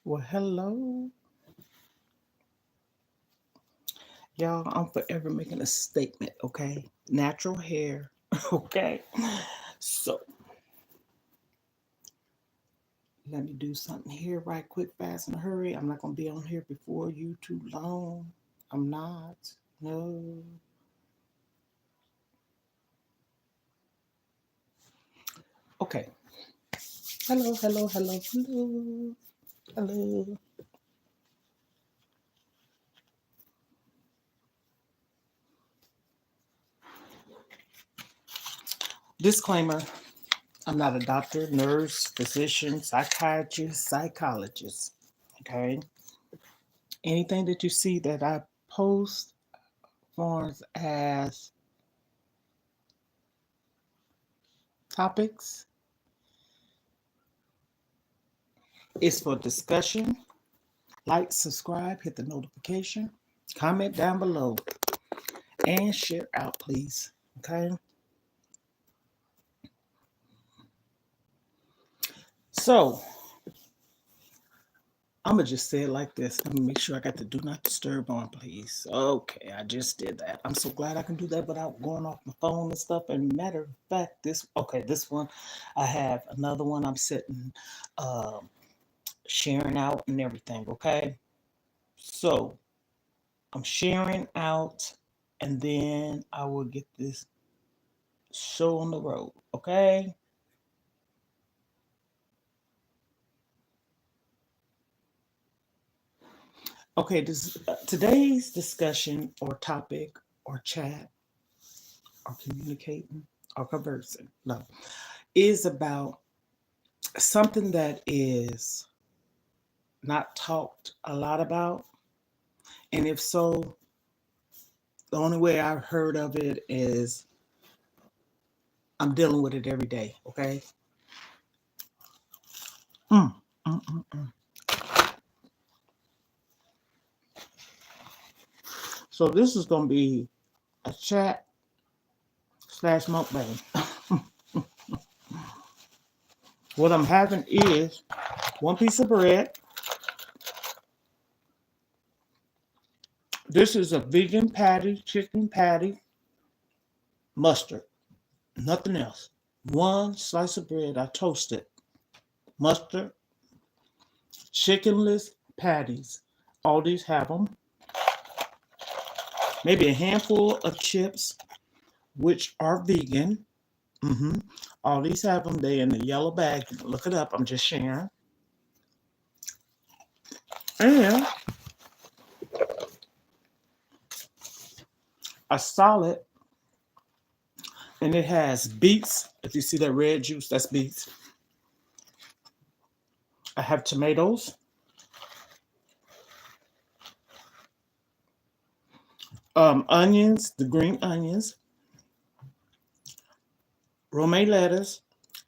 Well, hello. Y'all, I'm forever making a statement, okay? Natural hair, okay? So, let me do something here right quick, fast, in a hurry. I'm not going to be on here before you too long. I'm not. No. Okay. Hello, hello, hello, hello. Hello. Disclaimer, I'm not a doctor, nurse, physician, psychiatrist, psychologist. Okay? Anything that you see that I post forms as topics is for discussion. Like, subscribe, hit the notification, comment down below, and share out, please. Okay? So, I'm going to just say it like this. Let me make sure I got the do not disturb on, please. Okay, I just did that. I'm so glad I can do that without going off my phone and stuff. And matter of fact, this one, I have another one I'm sitting, sharing out and everything. Okay? So, I'm sharing out, and then I will get this show on the road. Okay? Okay, today's discussion or topic or chat or communicating or conversing, no, is about something that is not talked a lot about. And if so, the only way I've heard of it is I'm dealing with it every day. Okay. Mm, mm, mm, mm. So this is going to be a chat slash mukbang. What I'm having is one piece of bread. This is a vegan patty, chicken patty, mustard, nothing else. One slice of bread, I toasted, mustard, chickenless patties. All these have them. Maybe a handful of chips, which are vegan. All these have them. They in the yellow bag. Look it up. I'm just sharing. And a salad, and it has beets. If you see that red juice, that's beets. I have tomatoes, onions, the green onions, romaine lettuce,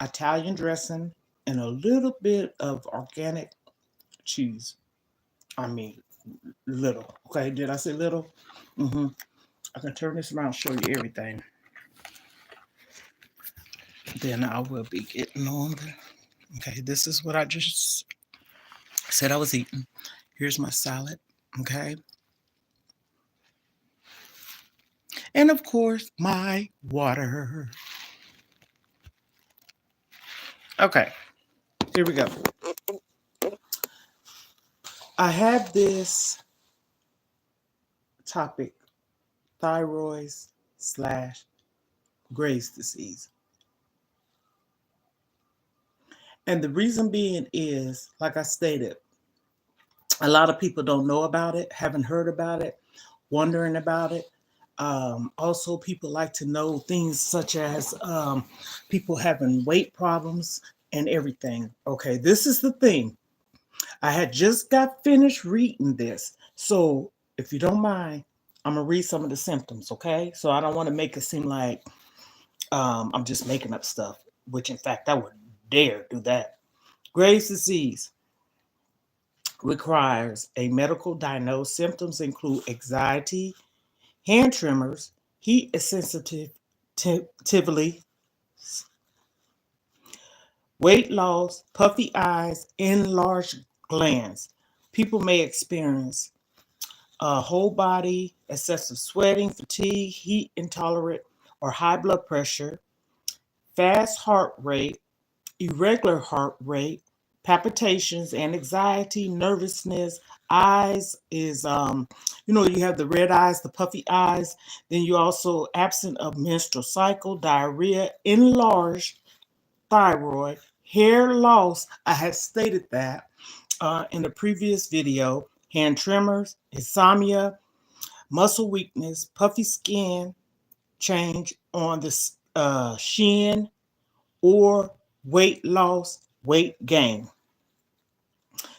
Italian dressing, and a little bit of organic cheese. I mean, little. Okay, did I say little? Mm-hmm. I can turn this around and show you everything. Then I will be getting on there. Okay, this is what I just said I was eating. Here's my salad. Okay. And of course, my water. Okay, here we go. I have this topic, thyroid slash Graves' disease. And the reason being is, like I stated, a lot of people don't know about it, haven't heard about it, wondering about it. Also, people like to know things such as people having weight problems and everything. Okay, this is the thing. I had just got finished reading this. So, if you don't mind, I'm going to read some of the symptoms, okay? So, I don't want to make it seem like I'm just making up stuff, which in fact, I would dare do that. Graves' disease requires a medical diagnosis. Symptoms include anxiety, hand tremors, heat sensitivity, weight loss, puffy eyes, enlarged glands. People may experience whole body, excessive sweating, fatigue, heat intolerant, or high blood pressure, fast heart rate, irregular heart rate, palpitations, and anxiety, nervousness. Eyes is, you have the red eyes, the puffy eyes. Then you also absent of menstrual cycle, diarrhea, enlarged thyroid, hair loss. I had stated that in the previous video. Hand tremors, insomnia, muscle weakness, puffy skin, change on the shin, or weight loss, weight gain.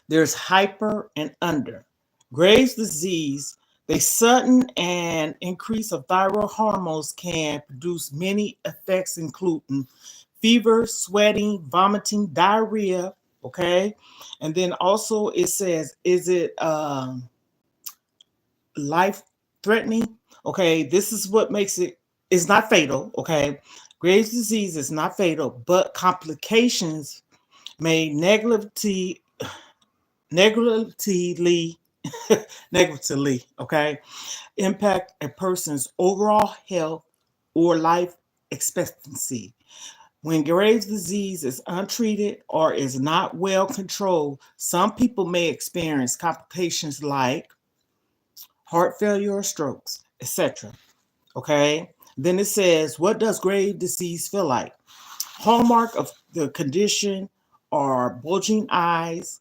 There's hyper and under. Graves' disease, the sudden and increase of thyroid hormones can produce many effects, including fever, sweating, vomiting, diarrhea. Okay. And then also it says, is it life threatening? Okay. This is what makes it's not fatal. Okay. Graves' disease is not fatal, but complications may negatively, negatively, okay, impact a person's overall health or life expectancy. When Graves' disease is untreated or is not well controlled, some people may experience complications like heart failure or strokes, etc. Okay. Then it says, what does Graves' disease feel like? Hallmark of the condition are bulging eyes,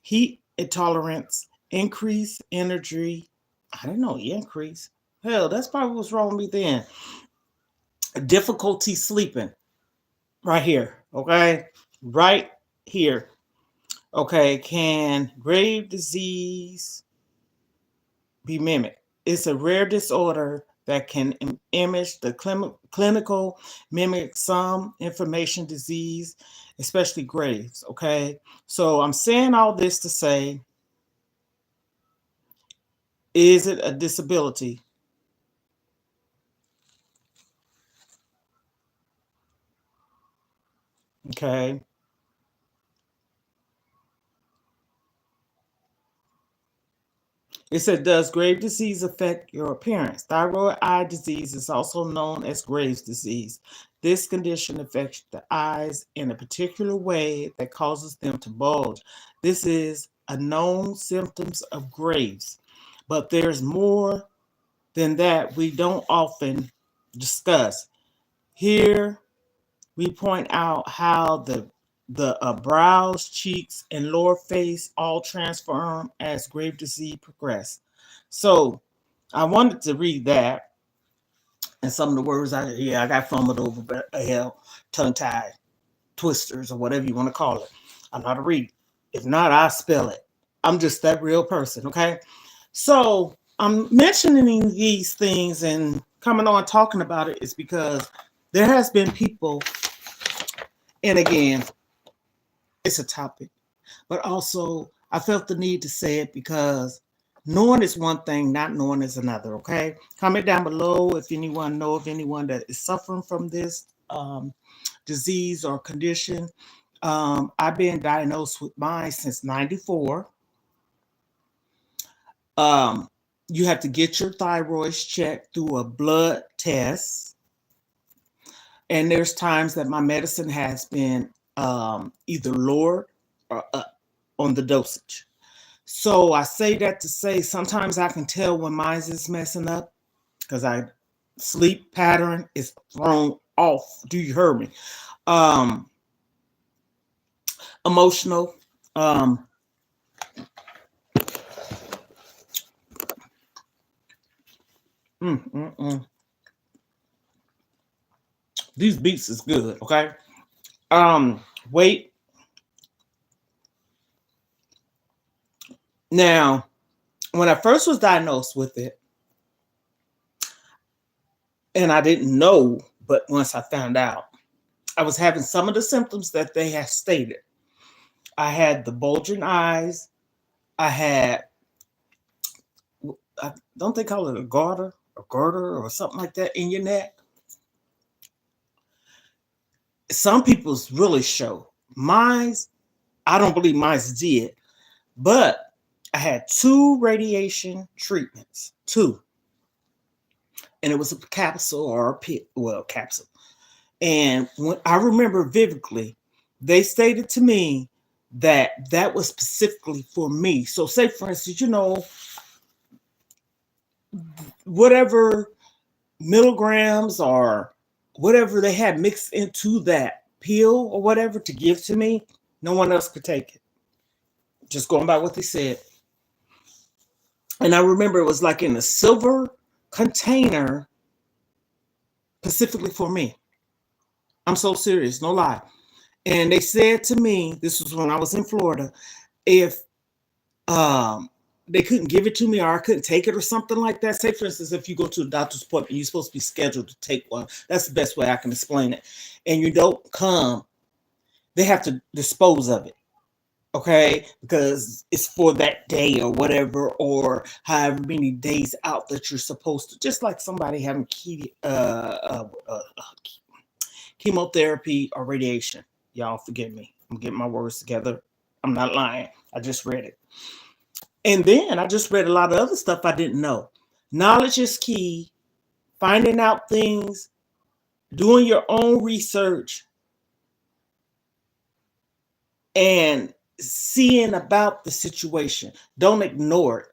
heat intolerance, increased energy. I didn't know increase. Hell, that's probably what's wrong with me then. Difficulty sleeping. Right here. Okay. Right here. Okay. Can Graves' disease be mimicked? It's a rare disorder that can image the clinical mimic some information disease, especially Graves. Okay. So I'm saying all this to say, is it a disability? Okay. It said, does Graves' disease affect your appearance? Thyroid eye disease is also known as Graves' disease. This condition affects the eyes in a particular way that causes them to bulge. This is a known symptoms of Graves, but there's more than that we don't often discuss. Here we point out how the brows, cheeks, and lower face all transform as Graves' disease progress. So I wanted to read that, and some of the words I got fumbled over, but hell, tongue tied, twisters, or whatever you want to call it. I know how to read. If not, I spell it. I'm just that real person, okay? So I'm mentioning these things and coming on talking about it is because there has been people, and again, it's a topic, but also I felt the need to say it because knowing is one thing, not knowing is another. Okay, comment down below if anyone know of anyone that is suffering from this disease or condition. I've been diagnosed with mine since '94. You have to get your thyroids checked through a blood test, and there's times that my medicine has been either lowered or up on the dosage. So I say that to say sometimes I can tell when mine is messing up because I sleep pattern is thrown off. Do you hear me? Um, Emotional. Um, mm, mm, mm. These beats is good. Okay. Weight. Now, when I first was diagnosed with it, and I didn't know, but once I found out, I was having some of the symptoms that they had stated. I had the bulging eyes. I don't they call it a garter or something like that in your neck? Some people's really show. Mine's, I don't believe mine's did. But I had 2 radiation treatments, 2, and it was a capsule or a pill, well, capsule. And when I remember vividly, they stated to me that that was specifically for me. So, say for instance, whatever milligrams or whatever they had mixed into that pill or whatever to give to me, no one else could take it. Just going by what they said. And I remember it was like in a silver container specifically for me. I'm so serious, no lie. And they said to me, this was when I was in Florida, if they couldn't give it to me or I couldn't take it or something like that. Say, for instance, if you go to a doctor's appointment, you're supposed to be scheduled to take one. That's the best way I can explain it. And you don't come, they have to dispose of it. Okay, because it's for that day or whatever, or however many days out that you're supposed to. Just like somebody having chemotherapy or radiation. Y'all forgive me. I'm getting my words together. I'm not lying. I just read it. And then I just read a lot of other stuff I didn't know. Knowledge is key. Finding out things, doing your own research, and seeing about the situation. Don't ignore it.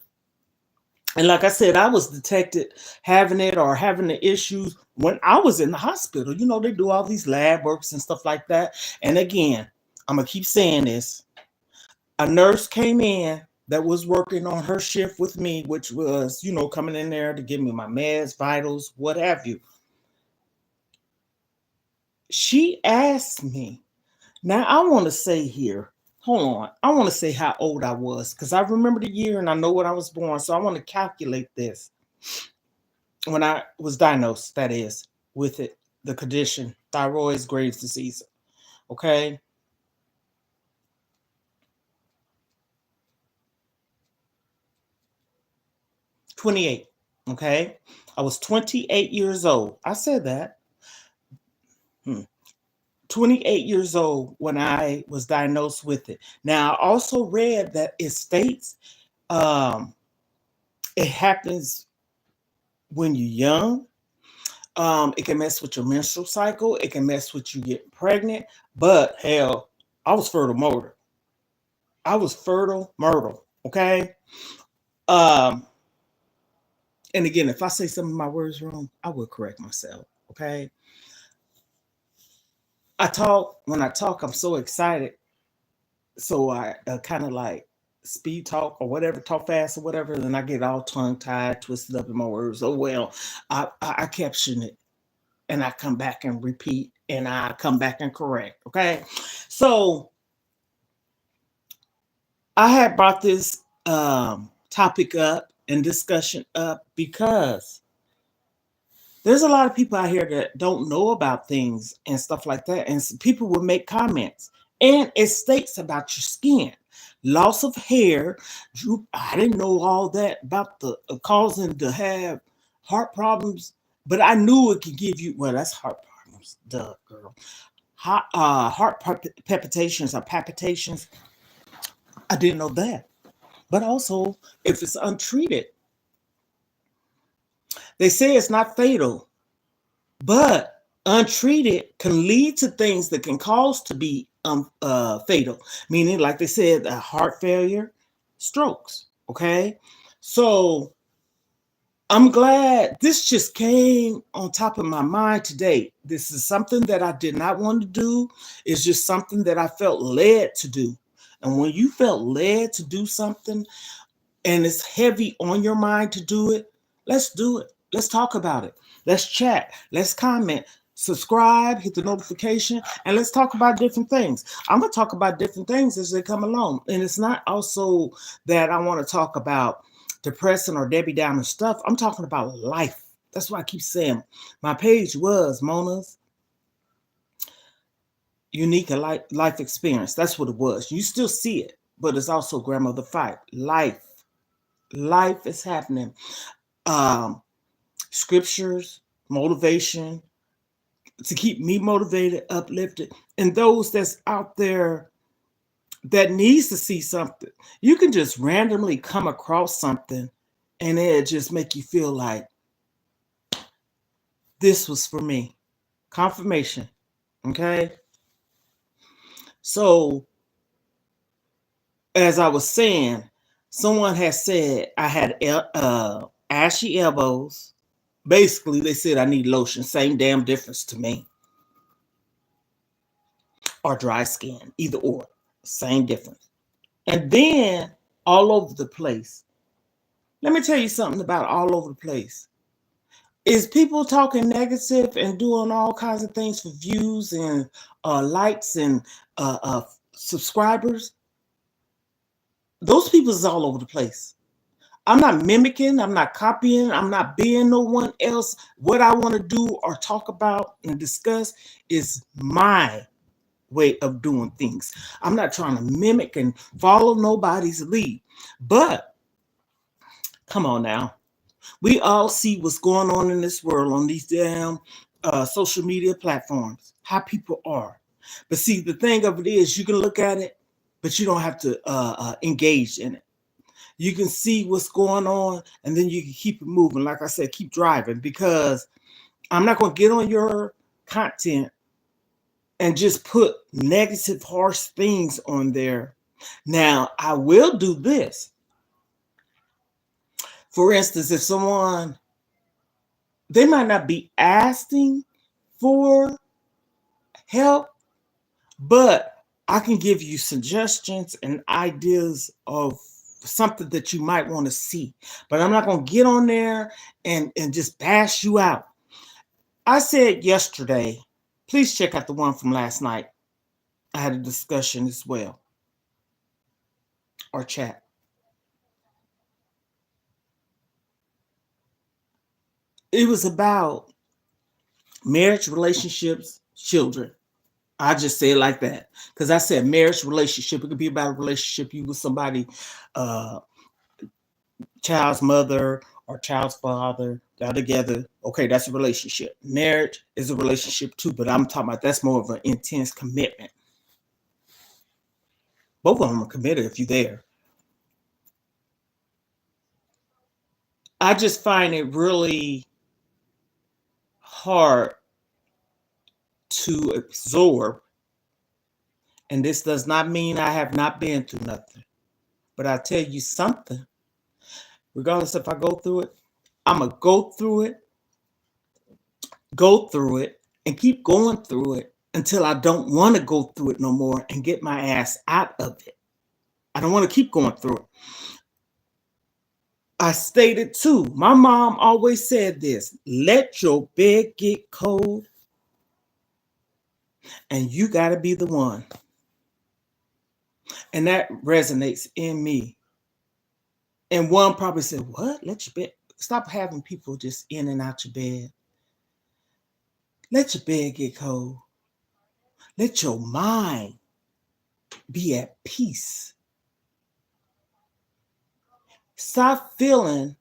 And like I said, I was detected having it or having the issues when I was in the hospital. They do all these lab works and stuff like that. And again, I'm going to keep saying this. A nurse came in that was working on her shift with me, which was, coming in there to give me my meds, vitals, what have you. She asked me, now I want to say here, hold on. I want to say how old I was because I remember the year and I know when I was born. So I want to calculate this. When I was diagnosed, that is, with it, the condition, thyroid Graves disease. Okay. '28. Okay. I was 28 years old. I said that. 28 years old when I was diagnosed with it. Now, I also read that it states it happens when you're young. It can mess with your menstrual cycle. It can mess with you getting pregnant. But hell, I was fertile murder. I was fertile myrtle. Okay. Um, and again, if I say some of my words wrong, I will correct myself. Okay. When I talk, I'm so excited. So I kind of like speed talk or whatever, talk fast or whatever. And then I get all tongue tied, twisted up in my words. Oh, well, I caption it and I come back and repeat and I come back and correct. Okay. So I had brought this topic up and discussion up because there's a lot of people out here that don't know about things and stuff like that. And people will make comments. And it states about your skin, loss of hair, droop. I didn't know all that about the causing to have heart problems, but I knew it could give you, well, that's heart problems. Duh, girl. Heart palpitations or palpitations. I didn't know that. But also, if it's untreated, they say it's not fatal, but untreated can lead to things that can cause to be fatal. Meaning, like they said, heart failure, strokes. Okay, so I'm glad this just came on top of my mind today. This is something that I did not want to do. It's just something that I felt led to do. And when you felt led to do something and it's heavy on your mind to do it, let's do it. Let's talk about it. Let's chat. Let's comment. Subscribe, hit the notification, and let's talk about different things. I'm going to talk about different things as they come along. And it's not also that I want to talk about depressing or Debbie Downer stuff. I'm talking about life. That's why I keep saying my page was Mona's Unique Life Experience. That's what it was. You still see it, but it's also Grandmother Fight. Life is happening. Scriptures, motivation to keep me motivated, uplifted, and those that's out there that needs to see something. You can just randomly come across something and it just make you feel like this was for me. Confirmation. Okay. So, as I was saying, someone has said I had ashy elbows. Basically, they said I need lotion. Same damn difference to me. Or dry skin. Either or. Same difference. And then all over the place. Let me tell you something about all over the place. Is people talking negative and doing all kinds of things for views and likes and subscribers? Those people is all over the place. I'm not mimicking. I'm not copying. I'm not being no one else. What I want to do or talk about and discuss is my way of doing things. I'm not trying to mimic and follow nobody's lead. But come on now. We all see what's going on in this world on these damn social media platforms, how people are. But see, the thing of it is, you can look at it, but you don't have to engage in it. You can see what's going on, and then you can keep it moving. Like I said, keep driving, because I'm not going to get on your content and just put negative, harsh things on there. Now, I will do this. For instance, if someone, they might not be asking for help, but I can give you suggestions and ideas of something that you might want to see. But I'm not going to get on there and just bash you out. I said yesterday, please check out the one from last night. I had a discussion as well, or chat. It was about marriage, relationships, children. I just say it like that, because I said marriage, relationship. It could be about a relationship you with somebody, child's mother or child's father. They're together. Okay, that's a relationship. Marriage is a relationship too, but I'm talking about that's more of an intense commitment. Both of them are committed if you're there. I just find it really hard to absorb. And this does not mean I have not been through nothing. But I tell you something, regardless if I go through it, I'm going to go through it, and keep going through it until I don't want to go through it no more and get my ass out of it. I don't want to keep going through it. I stated too, my mom always said this: let your bed get cold and you got to be the one. And that resonates in me. And one probably said, what? Let your bed, stop having people just in and out your bed. Let your bed get cold. Let your mind be at peace. Stop feeling,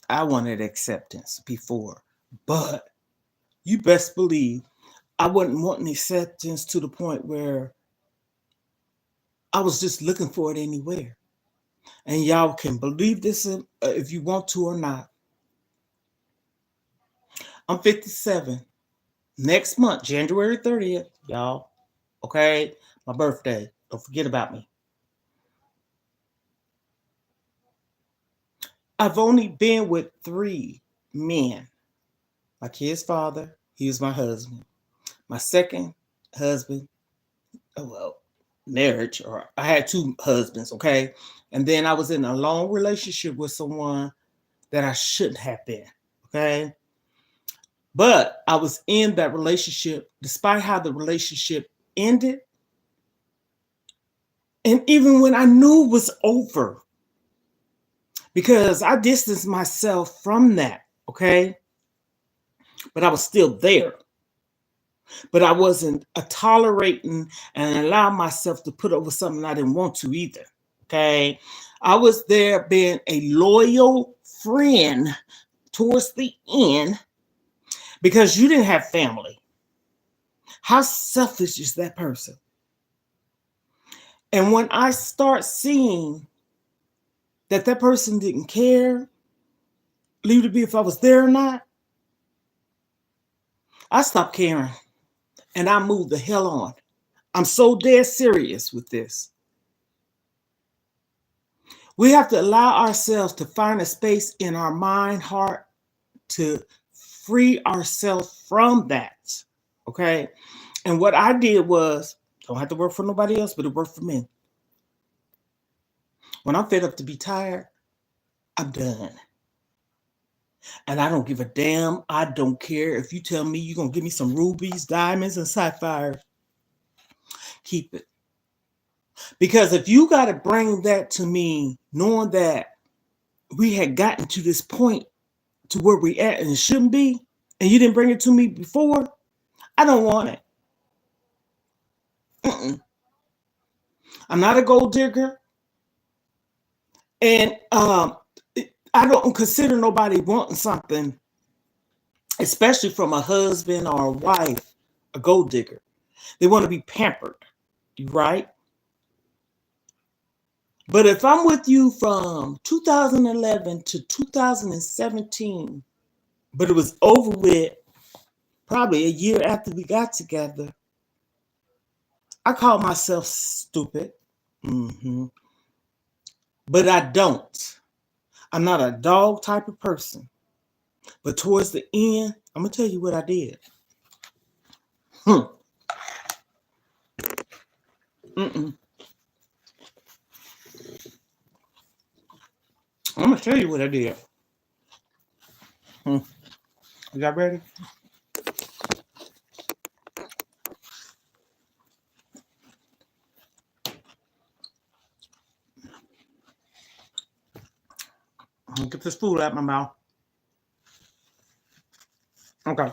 I wanted acceptance before, but you best believe I wasn't wanting acceptance to the point where I was just looking for it anywhere. And y'all can believe this if you want to or not. I'm 57. Next month, January 30th, y'all. Okay? My birthday. Don't forget about me. I've only been with 3 men. My kid's father, he was my husband. My second husband, marriage, or I had 2 husbands, okay? And then I was in a long relationship with someone that I shouldn't have been, okay? But I was in that relationship despite how the relationship ended. And even when I knew it was over, because I distanced myself from that, okay? But I was still there. But I wasn't tolerating and allowing myself to put up with something I didn't want to either, okay? I was there being a loyal friend towards the end because you didn't have family. How selfish is that person? And when I start seeing that that person didn't care, leave it be if I was there or not, I stopped caring and I moved the hell on. I'm so dead serious with this. We have to allow ourselves to find a space in our mind, heart, to free ourselves from that. Okay. And what I did was, don't have to work for nobody else, but it worked for me. When I'm fed up to be tired, I'm done. And I don't give a damn. I don't care if you tell me you're going to give me some rubies, diamonds, and sapphires. Keep it. Because if you got to bring that to me, knowing that we had gotten to this point to where we at and it shouldn't be, and you didn't bring it to me before, I don't want it. I'm not a gold digger. And I don't consider nobody wanting something, especially from a husband or a wife, a gold digger. They want to be pampered, right? But if I'm with you from 2011 to 2017, but it was over with probably a year after we got together, I call myself stupid. But I don't. I'm not a dog type of person. But towards the end, I'm going to tell you what I did. I'm going to tell you what I did. You got ready? I'm going to get this food out of my mouth. Okay.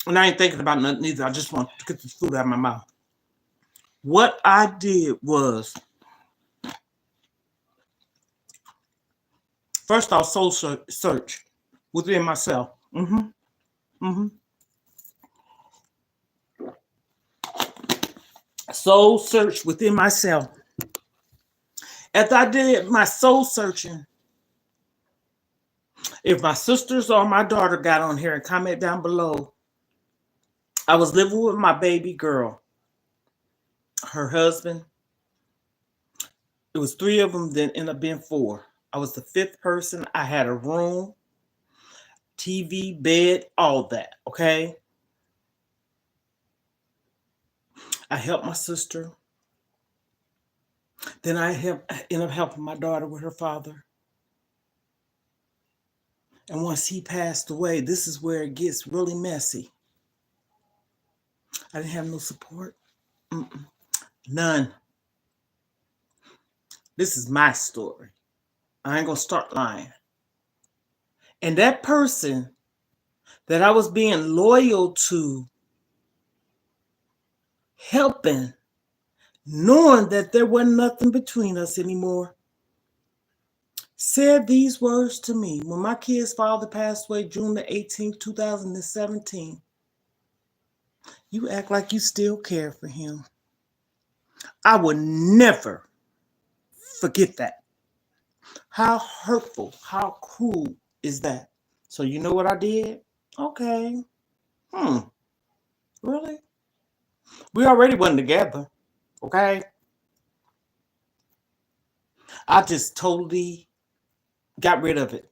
And I ain't thinking about nothing either. I just want to get this food out of my mouth. What I did was, first off, soul search within myself. Soul search within myself. After I did my soul searching, if my sisters or my daughter got on here and comment down below, I was living with my baby girl, her husband. It was 3 of them, then ended up being 4. I was the 5th person. I had a room, TV, bed, all that, okay? I helped my sister. Then I ended up helping my daughter with her father. And once he passed away, this is where it gets really messy. I didn't have no support. None. This is my story. I ain't gonna start lying. And that person that I was being loyal to, helping, knowing that there wasn't nothing between us anymore, said these words to me when my kid's father passed away June the 18th, 2017. You act like you still care for him. I will never forget that. How hurtful, how cruel is that? So you know what I did? Okay. Really? We already wasn't together. Okay. I just totally got rid of it.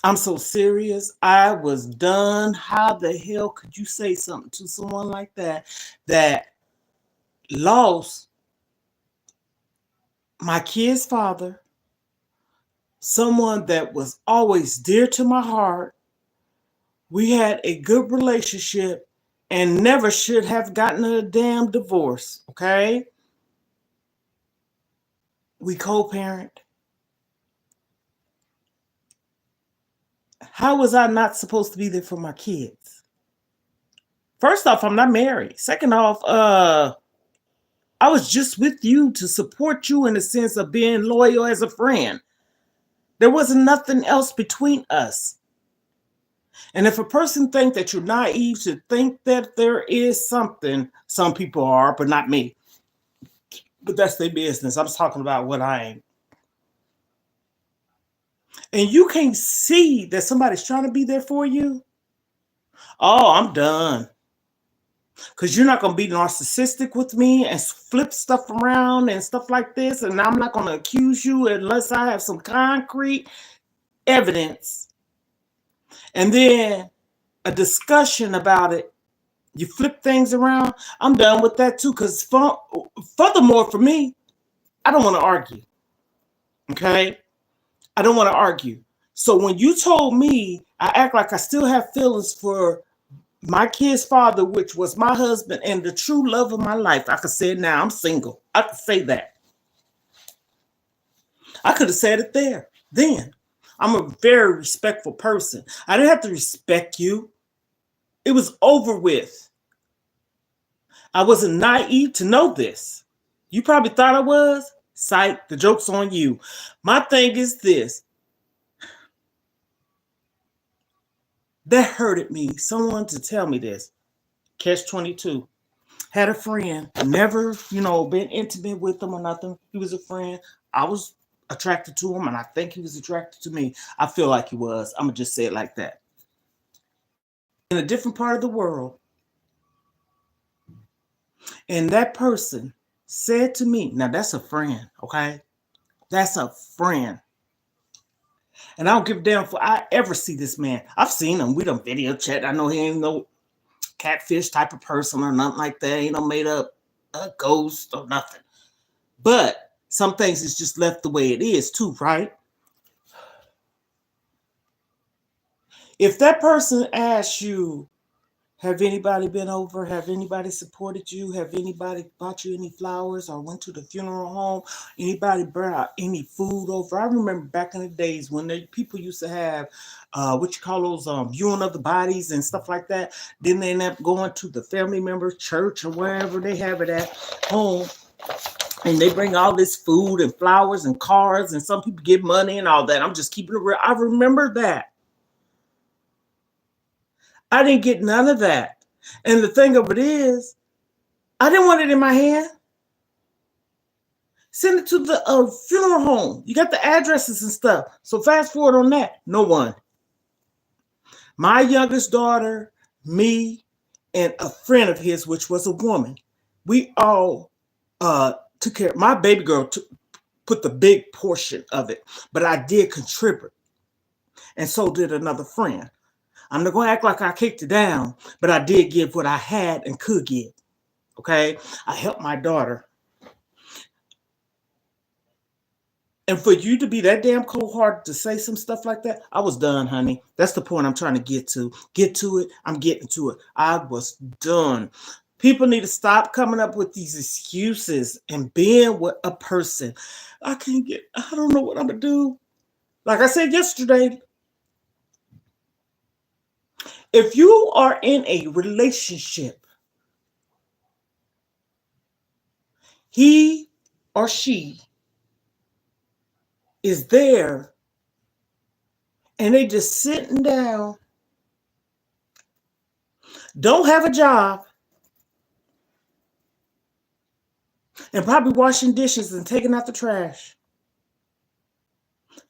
I'm so serious. I was done. How the hell could you say something to someone like that lost my kid's father, someone that was always dear to my heart? We had a good relationship and never should have gotten a damn divorce, okay? We co-parent. How was I not supposed to be there for my kids? First off, I'm not married. Second off, I was just with you to support you in the sense of being loyal as a friend. There wasn't nothing else between us. And if a person thinks that you're naive to think that there is something, some people are, but not me. But that's their business. I'm talking about what I ain't. And you can't see that somebody's trying to be there for you. Oh, I'm done. Because you're not going to be narcissistic with me and flip stuff around and stuff like this. And I'm not going to accuse you unless I have some concrete evidence. And then a discussion about it. You flip things around. I'm done with that too. Because furthermore, for me, I don't want to argue. Okay? I don't want to argue. So when you told me, I act like I still have feelings for my kid's father, which was my husband and the true love of my life. I could say it now. I'm single. I could say that. I could have said it there. Then. I'm a very respectful person. I didn't have to respect you. It was over with. I wasn't naive to know this. You probably thought I was. Psych, the joke's on you. My thing is this. That hurted me. Someone to tell me this. Catch 22. Had a friend. Never, been intimate with him or nothing. He was a friend. I was attracted to him, and I think he was attracted to me. I feel like he was. I'm going to just say it like that. In a different part of the world. And that person said to me, now that's a friend, okay? That's a friend. And I don't give a damn if I ever see this man. I've seen him. We done video chat. I know he ain't no catfish type of person or nothing like that. Ain't no made up a ghost or nothing. But some things is just left the way it is too, right? If that person asks you, have anybody been over? Have anybody supported you? Have anybody bought you any flowers or went to the funeral home? Anybody brought any food over? I remember back in the days when people used to have, what you call those, viewing of the bodies and stuff like that. Then they end up going to the family member church or wherever they have it at home. And they bring all this food and flowers and cards and some people give money and all that. I'm just keeping it real. I remember that. I didn't get none of that. And the thing of it is, I didn't want it in my hand. Send it to the funeral home. You got the addresses and stuff. So fast forward on that. No one. My youngest daughter, me, and a friend of his, which was a woman, we all took care. My baby girl put the big portion of it, but I did contribute. And so did another friend. I'm not going to act like I kicked it down, but I did give what I had and could give. Okay? I helped my daughter. And for you to be that damn cold-hearted to say some stuff like that, I was done, honey. That's the point I'm trying to get to. Get to it. I'm getting to it. I was done. People need to stop coming up with these excuses and being with a person. I don't know what I'm going to do. Like I said yesterday, if you are in a relationship, he or she is there and they just sitting down, don't have a job, and probably washing dishes and taking out the trash.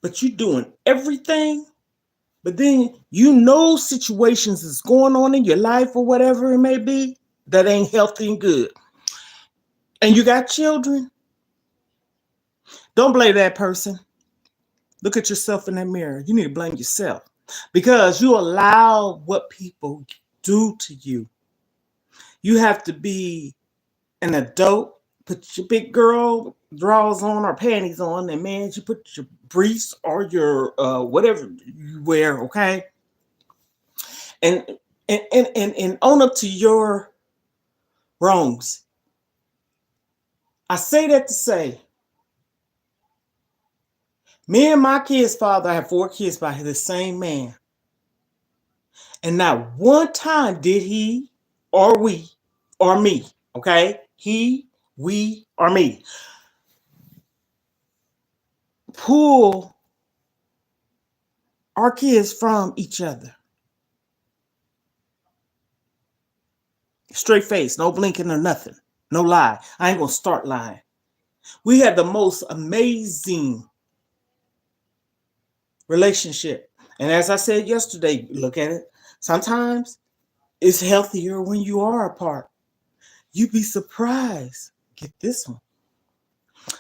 But you doing everything, but then situations is going on in your life or whatever it may be that ain't healthy and good. And you got children. Don't blame that person. Look at yourself in that mirror. You need to blame yourself because you allow what people do to you. You have to be an adult. Put your big girl drawers on or panties on, and man, you put your briefs or your whatever you wear, okay? And own up to your wrongs. I say that to say, me and my kid's father, I have 4 kids by the same man. And not one time did he or we or me, okay? He, we, or me pull our kids from each other. Straight face, no blinking or nothing. No lie. I ain't gonna start lying. We had the most amazing relationship. And as I said yesterday, look at it. Sometimes it's healthier when you are apart. You'd be surprised. Get this one.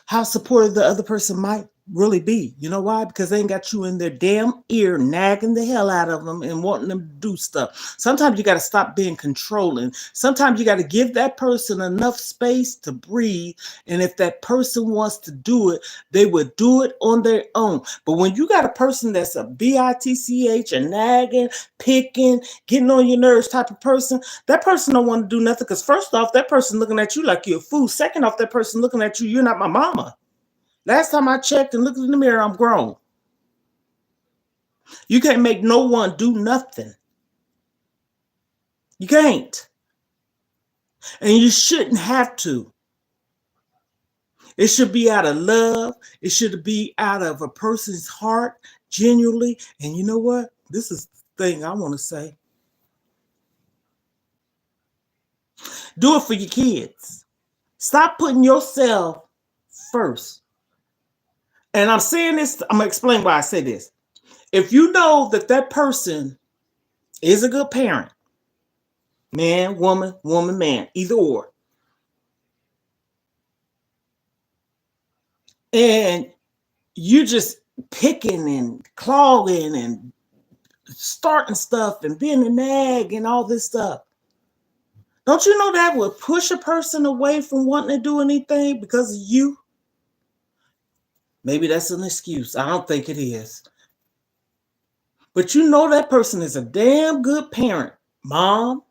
How supportive the other person might really be. You know why? Because they ain't got you in their damn ear nagging the hell out of them and wanting them to do stuff. Sometimes you got to stop being controlling. Sometimes you got to give that person enough space to breathe. And if that person wants to do it, they would do it on their own. But when you got a person that's a bitch, a nagging, picking, getting on your nerves type of person, that person don't want to do nothing. Because first off, that person looking at you like you're a fool. Second off, that person looking at you, you're not my mama. Last time I checked and looked in the mirror, I'm grown. You can't make no one do nothing. You can't. And you shouldn't have to. It should be out of love. It should be out of a person's heart, genuinely. And you know what? This is the thing I want to say. Do it for your kids. Stop putting yourself first. And I'm saying this, I'm going to explain why I say this. If you know that that person is a good parent, man, woman, woman, man, either or, and you just picking and clawing and starting stuff and being a nag and all this stuff, don't you know that would push a person away from wanting to do anything because of you? Maybe that's an excuse. I don't think it is. But you know that person is a damn good parent, mom,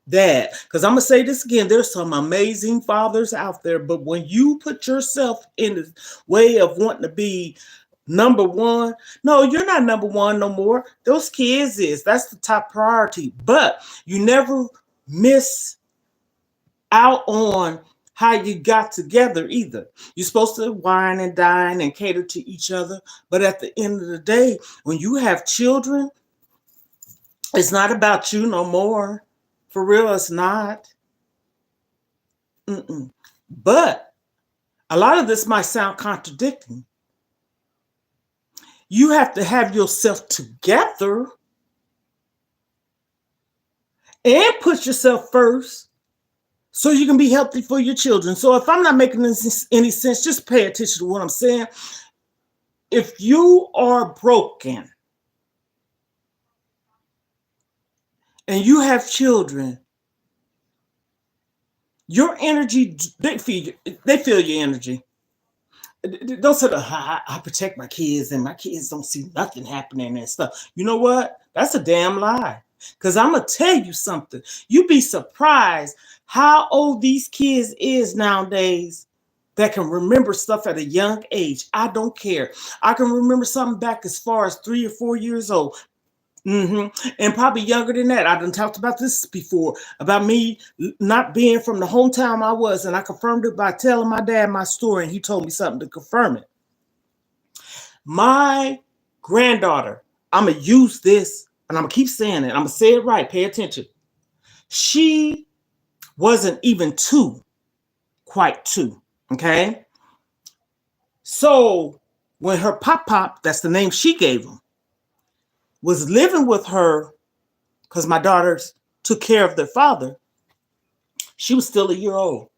dad. Because I'm going to say this again, there's some amazing fathers out there, but when you put yourself in the way of wanting to be number one, no, you're not number one no more. Those kids is. That's the top priority. But you never miss out on how you got together either. You're supposed to wine and dine and cater to each other. But at the end of the day, when you have children, it's not about you no more. For real, it's not. But a lot of this might sound contradicting. You have to have yourself together and put yourself first so you can be healthy for your children. So if I'm not making any sense, just pay attention to what I'm saying. If you are broken and you have children, your energy, they feel your energy. Don't say, I protect my kids and my kids don't see nothing happening and stuff. You know what? That's a damn lie. Because I'm going to tell you something. You'd be surprised how old these kids is nowadays that can remember stuff at a young age. I don't care. I can remember something back as far as 3 or 4 years old. And probably younger than that. I done talked about this before, about me not being from the hometown I was, and I confirmed it by telling my dad my story, and he told me something to confirm it. My granddaughter, I'm going to use this, and I'm going to keep saying it. I'm going to say it right. Pay attention. She wasn't even quite two, okay? So when her pop, that's the name she gave him, was living with her, because my daughters took care of their father, she was still a year old.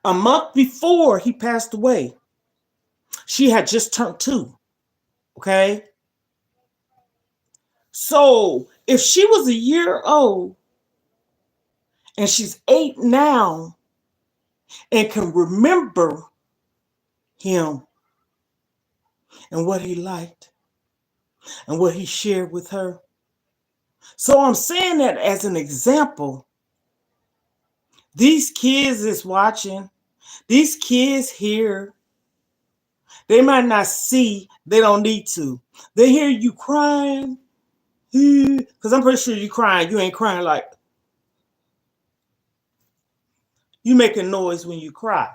A month before he passed away, she had just turned 2, okay? So if she was a year old and she's 8 now and can remember him and what he liked and what he shared with her. So I'm saying that as an example. These kids is watching. These kids hear. They might not see. They don't need to. They hear you crying. Because I'm pretty sure you crying. You ain't crying like. You making noise when you cry.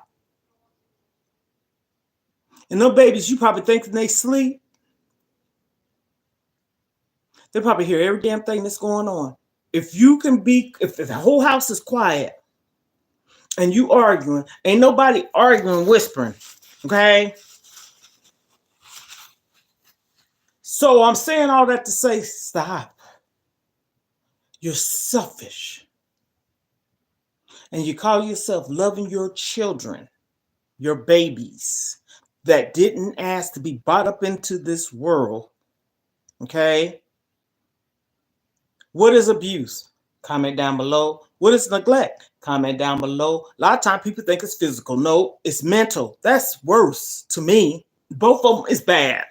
And those babies, you probably think they sleep. They probably hear every damn thing that's going on. if you can be, if the whole house is quiet and you arguing, ain't nobody arguing whispering, okay? So I'm saying all that to say, stop. You're selfish. And you call yourself loving your children, your babies that didn't ask to be brought up into this world, okay? What is abuse? Comment down below. What is neglect? Comment down below. A lot of times people think it's physical. No, it's mental. That's worse to me. Both of them is bad.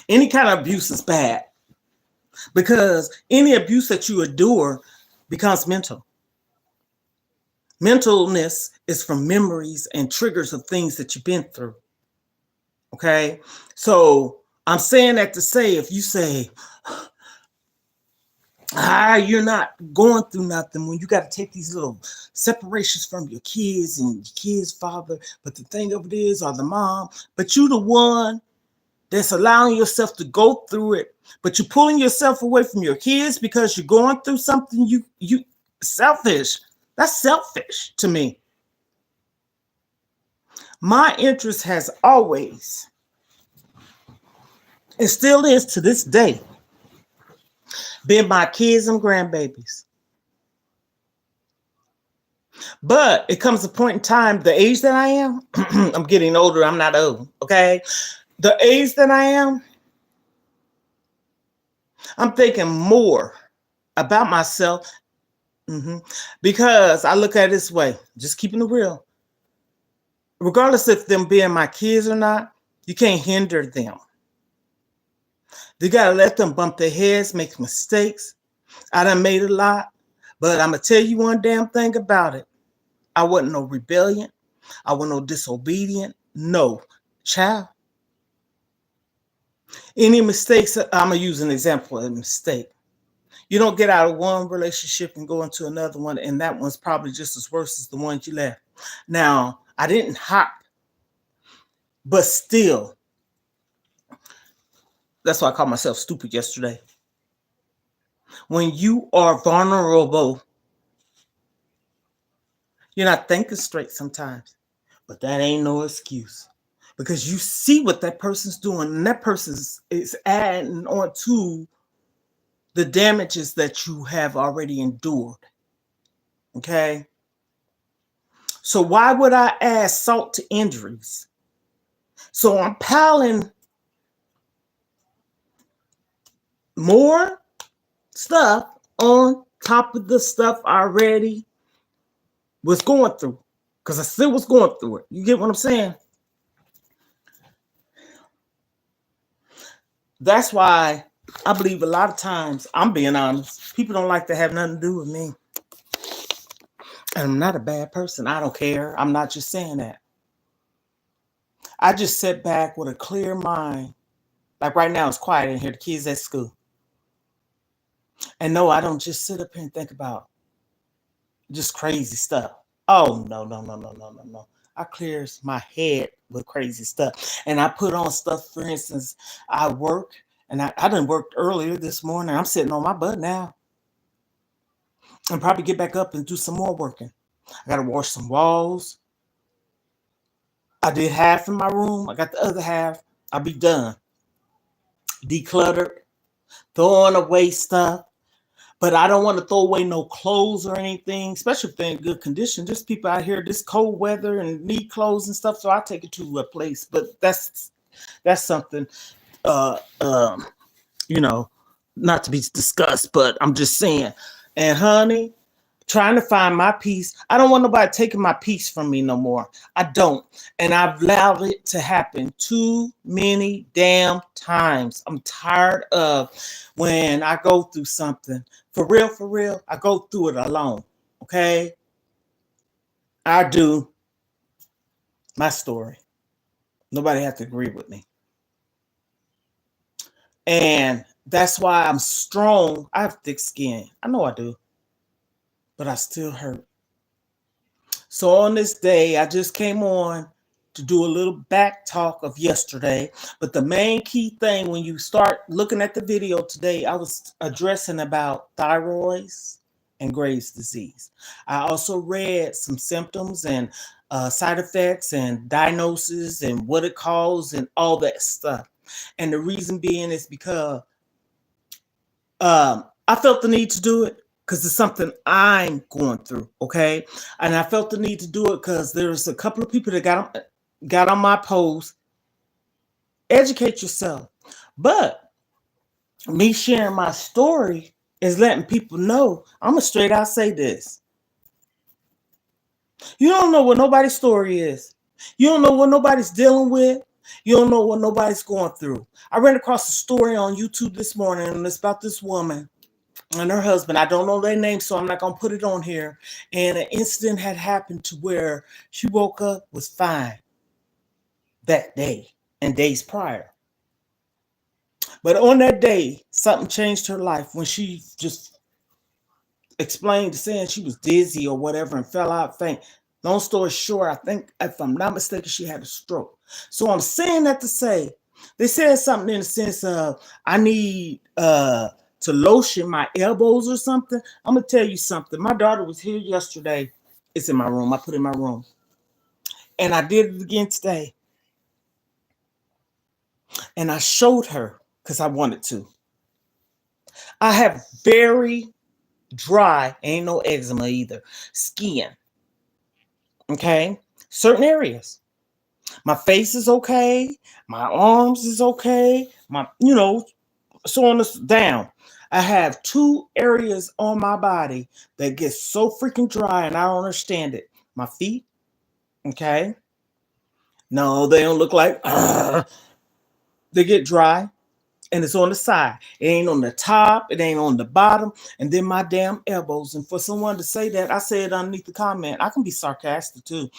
Any kind of abuse is bad because any abuse that you endure becomes mental. Mentalness is from memories and triggers of things that you've been through. Okay? So I'm saying that to say, if you say, you're not going through nothing when you got to take these little separations from your kids and your kids' father, but the thing of it is, or the mom, but you the one that's allowing yourself to go through it, but you're pulling yourself away from your kids because you're going through something, you selfish. That's selfish to me. My interest has always, and still is to this day, been my kids and grandbabies. But it comes a point in time, the age that I am, I'm getting older, I'm not old, okay? The age that I am, I'm thinking more about myself because I look at it this way, just keeping it real. Regardless of them being my kids or not, you can't hinder them. You got to let them bump their heads, make mistakes. I done made a lot, but I'm going to tell you one damn thing about it. I wasn't no rebellion. I wasn't no disobedient. No, child. Any mistakes, I'm going to use an example of a mistake. You don't get out of one relationship and go into another one, and that one's probably just as worse as the one you left. Now, I didn't hop, but still, that's why I called myself stupid yesterday. When you are vulnerable, you're not thinking straight sometimes, but that ain't no excuse because you see what that person's doing, and that person is adding on to the damages that you have already endured. Okay? So why would I add salt to injuries? So I'm piling more stuff on top of the stuff I already was going through because I still was going through it. You get what I'm saying? That's why I believe a lot of times, I'm being honest, people don't like to have nothing to do with me. And I'm not a bad person. I don't care. I'm not just saying that. I just sit back with a clear mind. Like right now, it's quiet in here. The kids at school. And no, I don't just sit up here and think about just crazy stuff. Oh, no. I clears my head with crazy stuff. And I put on stuff, for instance, I work. And I done worked earlier this morning. I'm sitting on my butt now. And probably get back up and do some more working. I got to wash some walls. I did half in my room. I got the other half. I'll be done. Decluttered. Throwing away stuff. But I don't want to throw away no clothes or anything, especially if they're in good condition. There's people out here this cold weather and need clothes and stuff, so I take it to a place. But that's something, not to be discussed. But I'm just saying. And honey, trying to find my peace. I don't want nobody taking my peace from me no more. I don't. And I've allowed it to happen too many damn times. I'm tired of when I go through something. For real, I go through it alone. Okay? I do my story. Nobody has to agree with me. And that's why I'm strong. I have thick skin. I know I do. But I still hurt. So on this day, I just came on to do a little back talk of yesterday. But the main key thing when you start looking at the video today, I was addressing about thyroids and Graves' disease. I also read some symptoms and side effects and diagnosis and what it causes and all that stuff. And the reason being is because I felt the need to do it because it's something I'm going through, okay? And I felt the need to do it because there's a couple of people that got on my post, educate yourself. But me sharing my story is letting people know I'm going to straight out say this. You don't know what nobody's story is. You don't know what nobody's dealing with. You don't know what nobody's going through. I ran across a story on YouTube this morning, and it's about this woman and her husband. I don't know their name, so I'm not going to put it on here. And an incident had happened to where she woke up, was fine that day and days prior. But on that day, something changed her life when she just explained, saying she was dizzy or whatever and fell out faint. Long story short, I think, if I'm not mistaken, she had a stroke. So I'm saying that to say, they said something in the sense of, I need to lotion my elbows or something. I'm going to tell you something. My daughter was here yesterday. It's in my room. I put it in my room. And I did it again today. And I showed her because I wanted to. I have very dry, ain't no eczema either, skin. Okay? Certain areas. My face is okay. My arms is okay. My, so on this down. I have 2 areas on my body that get so freaking dry and I don't understand it. My feet, okay? No, they don't look like, they get dry and it's on the side. It ain't on the top. It ain't on the bottom. And then my damn elbows. And for someone to say that, I said underneath the comment, I can be sarcastic too.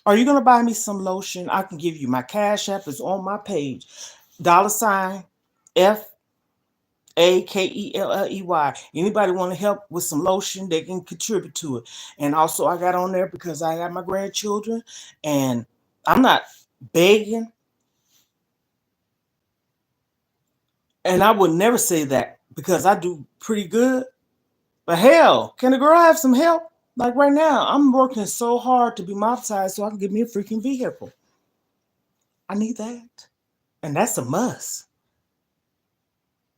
Are you going to buy me some lotion? I can give you. My Cash App is on my page. $ FAKELLEY. Anybody want to help with some lotion, they can contribute to it. And also I got on there because I got my grandchildren and I'm not begging. And I would never say that because I do pretty good. But hell, can a girl have some help? Like right now, I'm working so hard to be monetized so I can get me a freaking vehicle. I need that. And that's a must.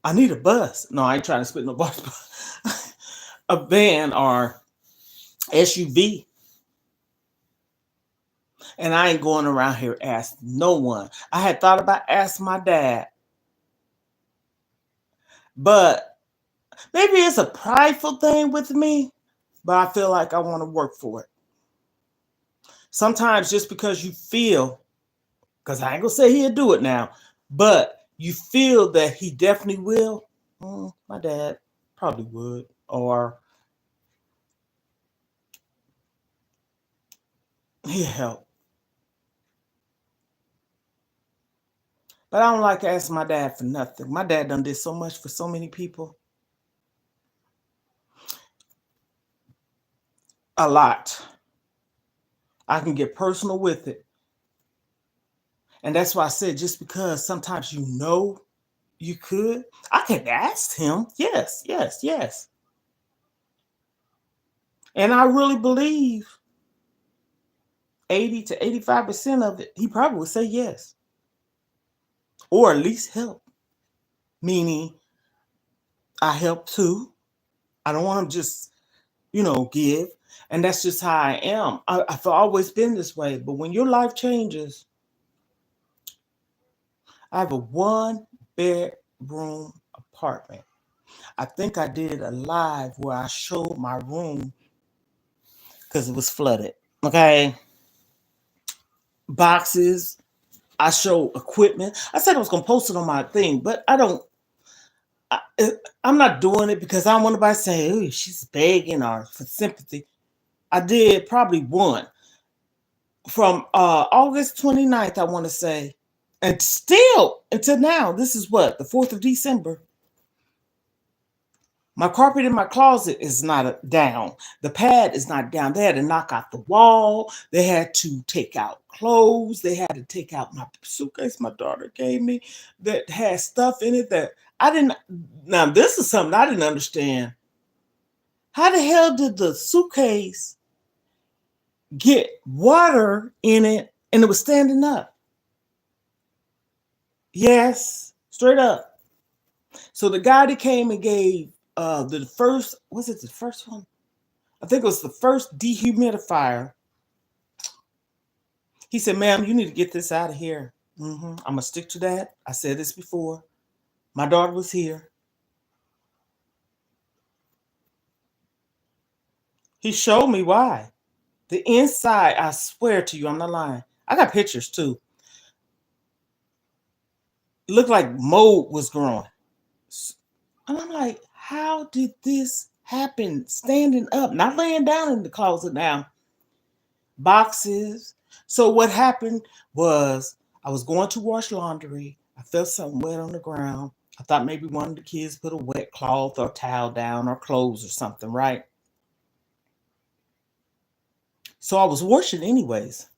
I need a bus. No, I ain't trying to spit no bus. A van or SUV. And I ain't going around here asking no one. I had thought about asking my dad. But maybe it's a prideful thing with me. But I feel like I want to work for it. Sometimes just because you feel, because I ain't going to say he'll do it now, but you feel that he definitely will. My dad probably would. Or he'll help. But I don't like to ask my dad for nothing. My dad done did so much for so many people. A lot. I can get personal with it. And that's why I said, just because sometimes you could, I can ask him. Yes. And I really believe 80 to 85% of it, he probably would say yes. Or at least help. Meaning, I help too. I don't want to just, give. And that's just how I am. I've always been this way. But when your life changes, I have a 1-bedroom apartment. I think I did a live where I showed my room because it was flooded. Okay. Boxes. I show equipment. I said I was going to post it on my thing, but I'm not doing it because I don't want nobody to say, oh, she's begging or for sympathy. I did probably one from August 29th, I want to say. And still, until now, this is what? The 4th of December. My carpet in my closet is not down. The pad is not down. They had to knock out the wall. They had to take out clothes. They had to take out my suitcase my daughter gave me that had stuff in it that I didn't. Now, this is something I didn't understand. How the hell did the suitcase get water in it and it was standing up? Yes, straight up. So the guy that came and gave the first, was it the first one? I think it was the first dehumidifier. He said, ma'am, you need to get this out of here. I'm going to stick to that. I said this before. My daughter was here. He showed me why. The inside, I swear to you, I'm not lying. I got pictures too. It looked like mold was growing. And I'm like, how did this happen? Standing up, not laying down in the closet now. Boxes. So what happened was I was going to wash laundry. I felt something wet on the ground. I thought maybe one of the kids put a wet cloth or towel down or clothes or something, right? So I was washing anyways.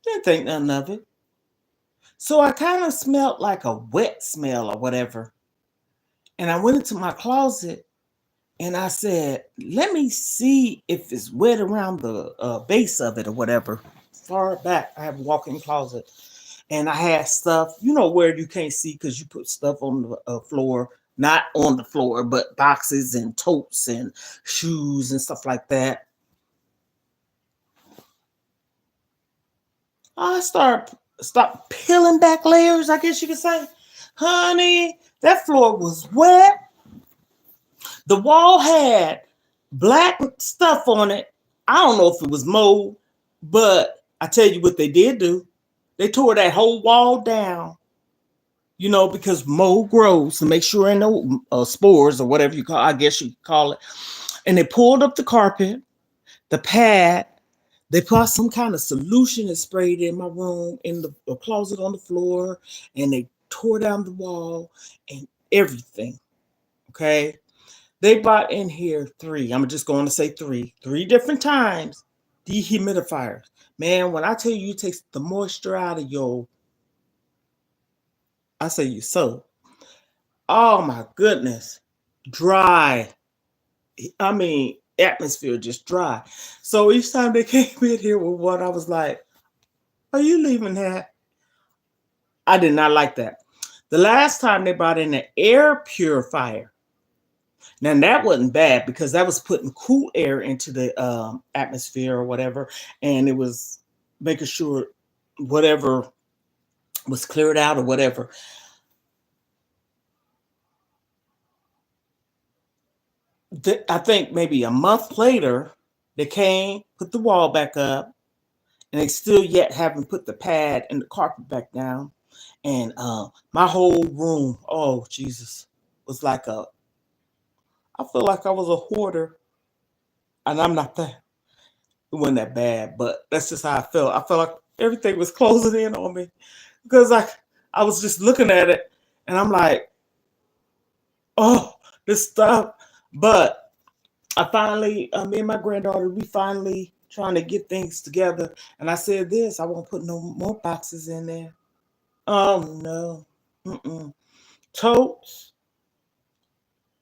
Didn't think nothing of it. So I kind of smelled like a wet smell or whatever. And I went into my closet and I said, let me see if it's wet around the base of it or whatever. Far back, I have a walk-in closet. And I had stuff, you know, where you can't see because you put stuff on the floor. Not on the floor, but boxes and totes and shoes and stuff like that. I stopped peeling back layers, I guess you could say. Honey, that floor was wet. The wall had black stuff on it. I don't know if it was mold, but I tell you what they did do. They tore that whole wall down, you know, because mold grows to make sure ain't no spores or whatever you call, I guess you call it. And they pulled up the carpet, the pad. They put some kind of solution and sprayed in my room, in the closet on the floor, and they tore down the wall and everything. Okay. They bought in here three. I'm just going to say three different times. Dehumidifiers. Man, when I tell you, it takes the moisture out of your, I say you so. Oh my goodness. Dry. I mean, atmosphere just dry. So each time they came in here with one, I was like, are you leaving that? I did not like that. The last time they brought in an air purifier. Now that wasn't bad because that was putting cool air into the atmosphere or whatever, and it was making sure whatever was cleared out or whatever. I think maybe a month later, they came, put the wall back up, and they still yet haven't put the pad and the carpet back down. And my whole room, oh Jesus, was like I feel like I was a hoarder, and I'm not that. It wasn't that bad, but that's just how I felt. I felt like everything was closing in on me because I was just looking at it, and I'm like, oh, this stuff. But I finally, me and my granddaughter, we finally trying to get things together. And I said this, I won't put no more boxes in there. Oh no. Totes.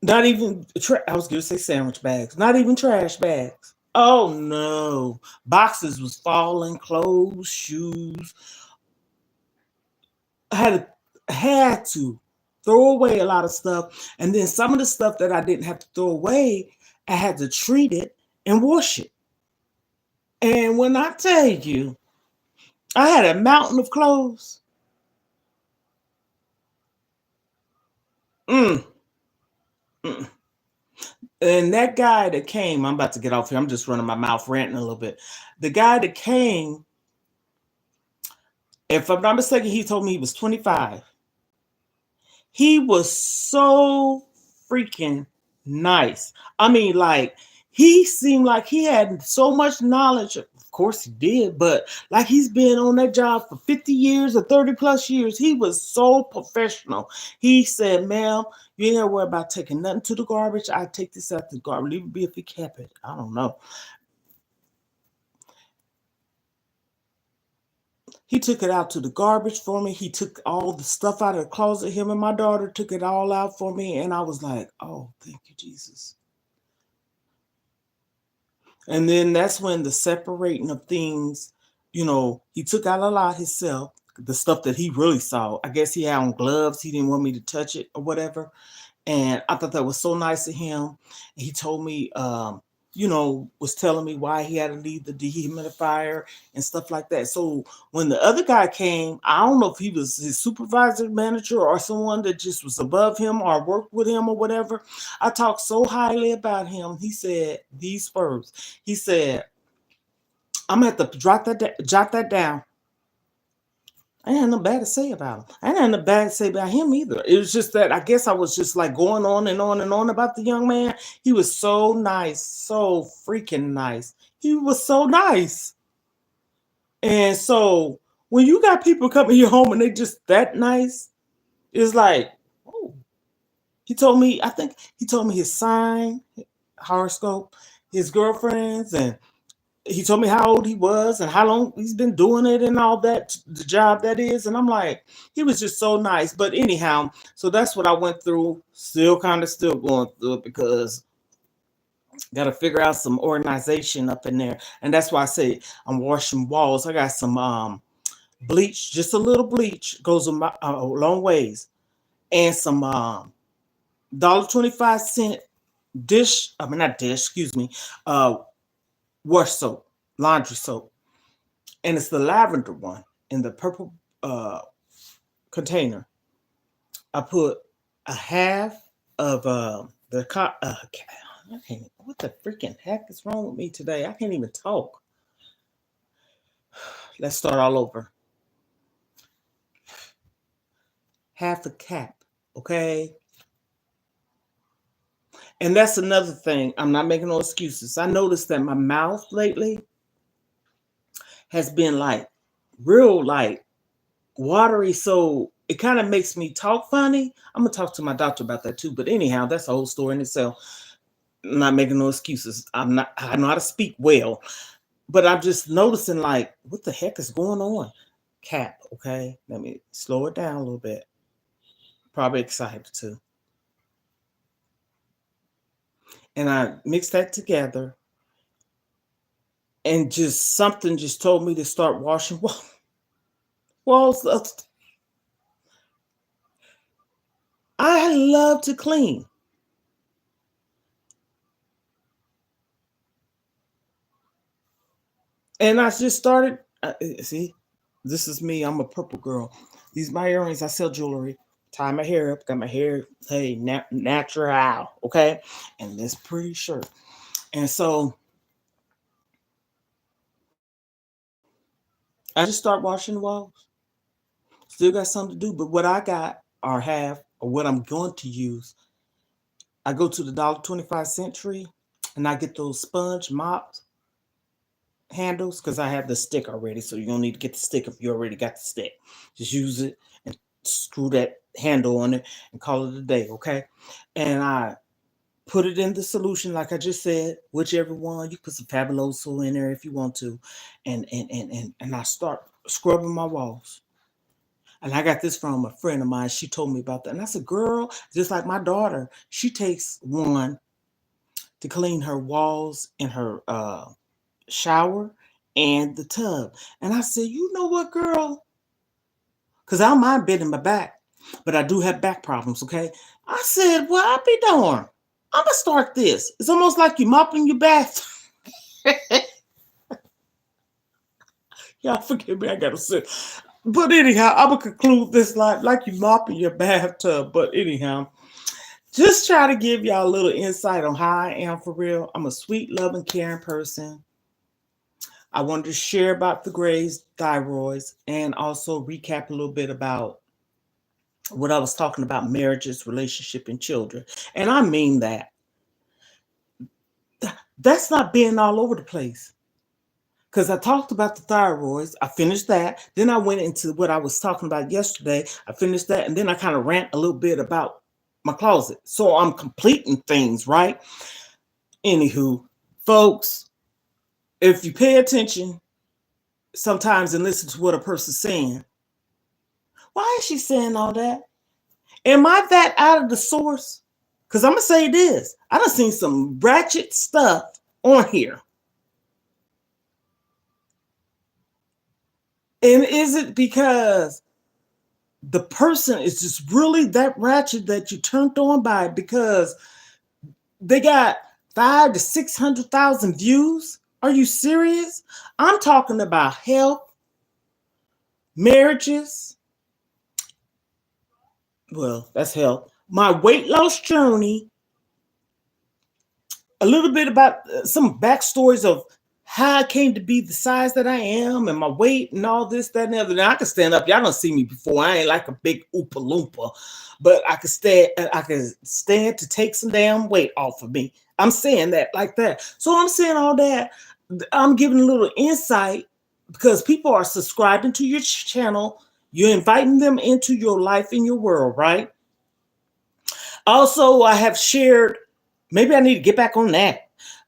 Not even, I was going to say sandwich bags. Not even trash bags. Oh no. Boxes was falling, clothes, shoes. I had to throw away a lot of stuff. And then some of the stuff that I didn't have to throw away, I had to treat it and wash it. And when I tell you, I had a mountain of clothes. Mm. And that guy that came, I'm about to get off here. I'm just running my mouth, ranting a little bit. The guy that came, if I'm not mistaken, he told me he was 25. He was so freaking nice. I mean, like, He seemed like he had so much knowledge. Of course he did, but like he's been on that job for 50 years or 30 plus years. He was so professional. He said, ma'am, you ain't gotta worry about taking nothing to the garbage. I take this out the garbage. Leave it be if he kept it. I don't know. He took it out to the garbage for me. He took all the stuff out of the closet. Him and my daughter took it all out for me. And I was like, oh, thank you, Jesus. And then that's when the separating of things, he took out a lot himself, the stuff that he really saw. I guess he had on gloves. He didn't want me to touch it or whatever. And I thought that was so nice of him. He told me, was telling me why he had to leave the dehumidifier and stuff like that. So when the other guy came, I don't know if he was his supervisor, manager, or someone that just was above him or worked with him or whatever. I talked so highly about him. He said these words. He said, I'm gonna have to jot that down. I ain't had no bad to say about him. I ain't had no bad to say about him either. It was just that I guess I was just like going on and on and on about the young man. He was so nice, so freaking nice. He was so nice. And so when you got people coming to your home and they just that nice, it's like, oh, I think he told me his sign, horoscope, his girlfriends, and he told me how old he was and how long he's been doing it and all that, the job that is. And I'm like, he was just so nice. But anyhow, so that's what I went through. Still going through it because got to figure out some organization up in there. And that's why I say I'm washing walls. I got some bleach, just a little bleach goes a long ways, and some $1.25 dish. I mean, not dish, excuse me. Wash soap, laundry soap. And it's the lavender one in the purple container. I put a half of what the freaking heck is wrong with me today? I can't even talk. Let's start all over. Half a cap, okay? And that's another thing. I'm not making no excuses. I noticed that my mouth lately has been like real like watery, so it kind of makes me talk funny. I'm gonna talk to my doctor about that too. But anyhow, that's a whole story in itself. I'm not making no excuses. I know how to speak well, but I'm just noticing like what the heck is going on. Cap, okay? Let me slow it down a little bit. Probably excited too. And I mixed that together, and just something just told me to start washing walls. I love to clean. And I just started. See, this is me. I'm a purple girl. These my earrings. I sell jewelry. Tie my hair up. Got my hair, hey, natural. Okay, and this pretty shirt. And so I just start washing the walls. Still got something to do, but what I got or have or what I'm going to use, I go to the $1.25 tree and I get those sponge mops handles because I have the stick already. So you don't need to get the stick if you already got the stick. Just use it and screw that handle on it and call it a day, okay? And I put it in the solution, like I just said, whichever one. You put some Fabuloso in there if you want to, and I start scrubbing my walls. And I got this from a friend of mine. She told me about that, and I said, "Girl, just like my daughter, she takes one to clean her walls in her shower and the tub." And I said, "You know what, girl? Because I don't mind bending my back, but I do have back problems, okay?" I said, "Well, I'll be darned. I'm going to start this. It's almost like you mopping your bath." Y'all forgive me, I got to sit. But anyhow, I'm going to conclude this like you mopping your bathtub. But anyhow, just try to give y'all a little insight on how I am for real. I'm a sweet, loving, caring person. I wanted to share about the GRAVES, thyroids, and also recap a little bit about what I was talking about marriages, relationship, and children. And I mean that. That's not being all over the place. Because I talked about the thyroids. I finished that. Then I went into what I was talking about yesterday. I finished that. And then I kind of rant a little bit about my closet. So I'm completing things, right? Anywho, folks, if you pay attention sometimes and listen to what a person's saying, why is she saying all that? Am I that out of the source? Because I'm going to say this. I done seen some ratchet stuff on here. And is it because the person is just really that ratchet that you turned on by it because they got 500 to 600,000 views? Are you serious? I'm talking about health, marriages. Well, that's health. My weight loss journey. A little bit about some backstories of how I came to be the size that I am and my weight and all this, that, and the other. Now I can stand up. Y'all don't see me before. I ain't like a big Oompa Loompa, but I can stand. I can stand to take some damn weight off of me. I'm saying that like that. So I'm saying all that. I'm giving a little insight because people are subscribing to your channel. You're inviting them into your life in your world, right? Also, I have shared, maybe I need to get back on that,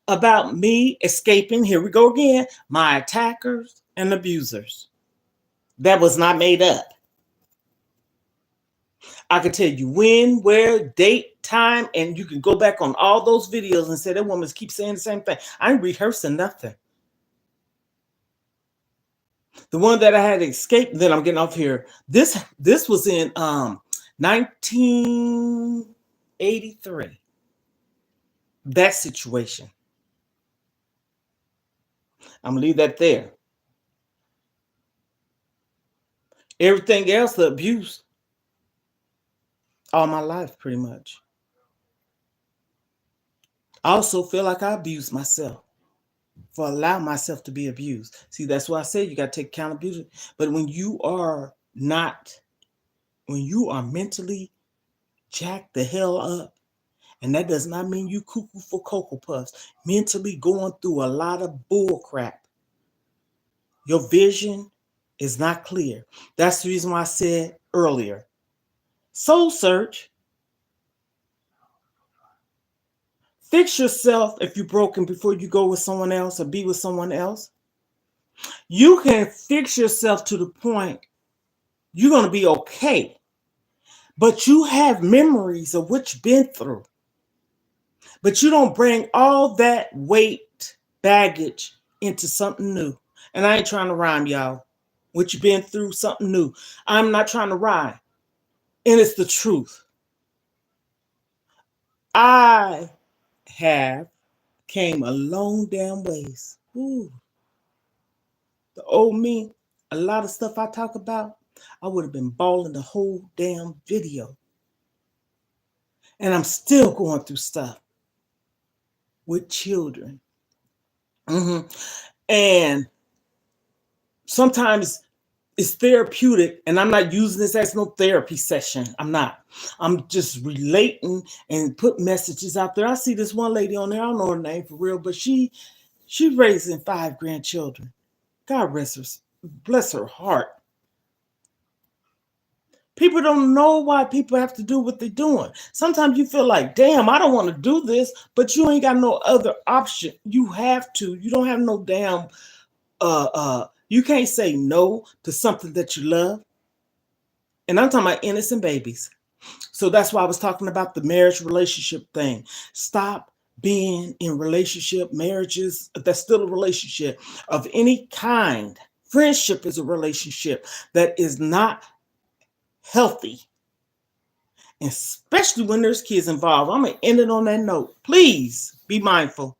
about me escaping, here we go again, my attackers and abusers. That was not made up. I can tell you when, where, date, time, and you can go back on all those videos and say that woman keeps saying the same thing. I ain't rehearsing nothing. The one that I had escaped, then I'm getting off here. This was in 1983. That situation. I'm gonna leave that there. Everything else, the abuse, all my life, pretty much. I also feel like I abused myself for allowing myself to be abused. See, that's why I said you got to take accountability. But when you are mentally jacked the hell up, and that does not mean you cuckoo for Cocoa Puffs, mentally going through a lot of bull crap, your vision is not clear. That's the reason why I said earlier, soul search. Fix yourself if you're broken before you go with someone else or be with someone else. You can fix yourself to the point you're going to be okay. But you have memories of what you've been through. But you don't bring all that weight, baggage into something new. And I ain't trying to rhyme, y'all. What you've been through, something new. I'm not trying to rhyme. And it's the truth. I have came a long damn ways. Ooh. The old me, a lot of stuff I talk about, I would have been balling the whole damn video. And I'm still going through stuff with children. And sometimes it's therapeutic, and I'm not using this as no therapy session. I'm not. I'm just relating and put messages out there. I see this one lady on there, I don't know her name for real, but she's raising 5 grandchildren. God rest her, bless her heart. People don't know why people have to do what they're doing. Sometimes you feel like, damn, I don't want to do this, but you ain't got no other option. You have to. You don't have no damn, you can't say no to something that you love. And I'm talking about innocent babies. So that's why I was talking about the marriage relationship thing. Stop being in relationship, marriages, that's still a relationship of any kind. Friendship is a relationship that is not healthy, especially when there's kids involved. I'm going to end it on that note. Please be mindful.